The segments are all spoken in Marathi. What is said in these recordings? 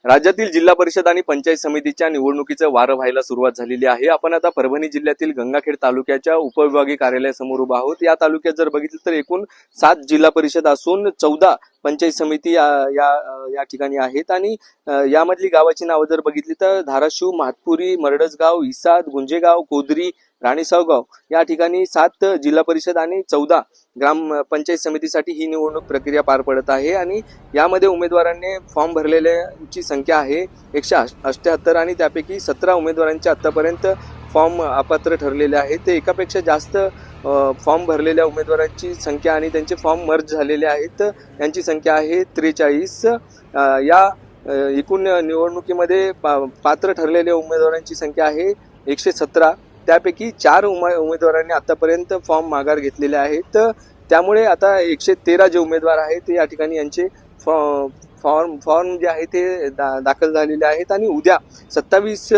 राज्यातील जिल्हा परिषद आणि पंचायत समितीच्या निवडणुकीचं वारं व्हायला सुरुवात झालेली आहे। आपण आता परभणी जिल्ह्यातील गंगाखेड तालुक्याच्या उपविभागीय कार्यालयासमोर उभा आहोत। या तालुक्यात जर बघितलं तर एकूण 7 जिल्हा परिषद असून 14 पंचायत समिती या ठिकाणी आहेत आणि यामधली गावाची नावं जर बघितली तर धाराशिव, महातपुरी, मरडसगाव, इसाद, गुंजेगाव, कोदरी, राणीसावगाव या ठिकाणी 7 जिल्हा परिषद आणि 14 ग्राम पंचायत समितीसाठी ही निवडणूक प्रक्रिया पार पडत आहे आणि यामध्ये उमेदवारांनी फॉर्म भरलेल्यांची संख्या आहे 178 आणि त्यापैकी 17 उमेदवारांचे आतापर्यंत फॉर्म अपात्र ठरलेले आहेत। ते एकापेक्षा जास्त फॉर्म भरलेल्या उमेदवारांची संख्या आणि त्यांचे फॉर्म मर्ज झालेले आहेत यांची संख्या आहे 43। या एकूण निवडणुकीमध्ये पात्र ठरलेल्या उमेदवारांची संख्या आहे 117। त्यापैकी 4 उमेदवारांनी आतापर्यंत फॉर्म माघार घेतलेले आहेत। त्यामुळे आता 113 जे उमेदवार आहेत या ठिकाणी यांचे फॉर्म जे आहे ते दाखल झालेले आहेत आणि उद्या 27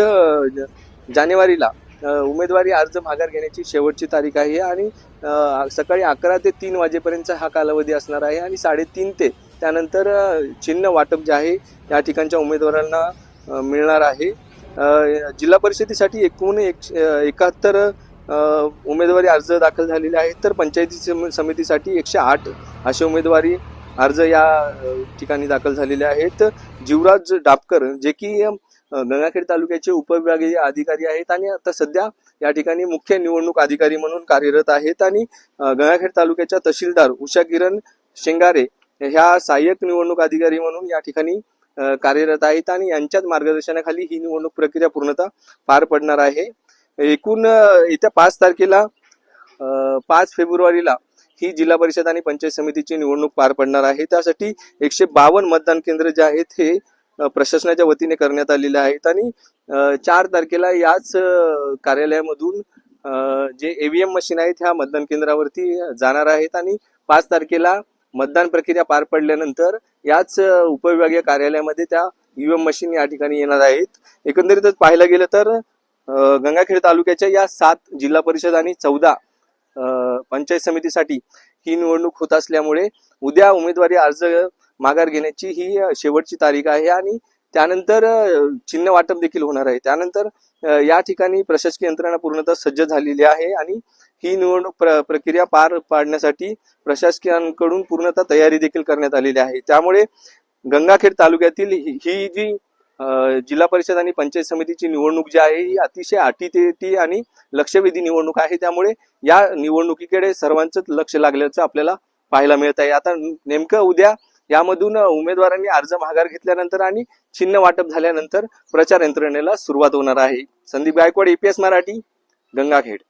जानेवारीला उमेदवारी अर्ज माघार घेण्याची शेवटची तारीख आहे आणि सकाळी 11 ते 3 वाजेपर्यंत हा कालावधी असणार आहे आणि 3:30 ते त्यानंतर चिन्ह वाटप जे आहे या ठिकाणच्या उमेदवारांना मिळणार आहे। जिल्हा परिषदेसाठी एकूण 71 उमेदवारी अर्ज दाखल झालेले आहेत तर पंचायती समितीसाठी 108 असे उमेदवारी अर्ज या ठिकाणी दाखल झालेले आहेत। जीवराज डापकर जे की गंगाखेड तालुक्याचे उपविभागीय अधिकारी आहेत आणि आता सध्या या ठिकाणी मुख्य निवडणूक अधिकारी म्हणून कार्यरत आहेत आणि गंगाखेड तालुक्याच्या तहसीलदार उषा किरण शेंगारे ह्या सहाय्यक निवडणूक अधिकारी म्हणून या ठिकाणी कार्यरत आहेत आणि यांच्याच मार्गदर्शनाखाली ही निवडणूक प्रक्रिया पूर्णतः पार पडणार आहे। एकूण येत्या 5 तारखेला 5 फेब्रुवारीला ही जिल्हा परिषद आणि पंचायत समितीची निवडणूक पार पडणार आहे। त्यासाठी 152 मतदान केंद्र जे आहेत हे प्रशासनाच्या वतीने करण्यात आलेले आहेत आणि 4 तारखेला याच कार्यालयामधून जे ईव्हीएम मशीन आहेत ह्या मतदान केंद्रावरती जाणार आहेत आणि 5 तारखेला मतदान प्रक्रिया पार पडल्यानंतर याच उपविभागीय कार्यालयामध्ये त्या ईव्हीएम मशीन या ठिकाणी येणार आहेत। एकंदरीतच पाहायला गेलं तर गंगाखेड तालुक्याच्या या 7 जिल्हा परिषद आणि 14 पंचायत समितीसाठी ही निवडणूक होत असल्यामुळे उद्या उमेदवारी अर्ज माघार घेण्याची ही शेवटची तारीख आहे आणि त्यानंतर चिन्ह वाटप देखील होणार आहे। त्यानंतर या ठिकाणी प्रशासकीय यंत्रणा पूर्णतः सज्ज झालेली आहे आणि ही निवडणूक प्रक्रिया पार पाडण्यासाठी प्रशासकीयांकडून पूर्णतः तयारी देखील करण्यात आलेली आहे। त्यामुळे गंगाखेड तालुक्यातील ही जी जिल्हा परिषद आणि पंचायत समितीची निवडणूक जी आहे ही अतिशय अटीतटी आणि लक्षवेधी निवडणूक आहे। त्यामुळे या निवडणुकीकडे सर्वांचंच लक्ष लागल्याचं आपल्याला पाहायला मिळत आहे। आता नेमकं उद्या यामधून उमेदवारांनी अर्ज माघार घेतल्यानंतर आणि चिन्ह वाटप झाल्यानंतर प्रचार यंत्रणेला सुरुवात होणार आहे। संदीप गायकवाड, APS मराठी, गंगाखेड।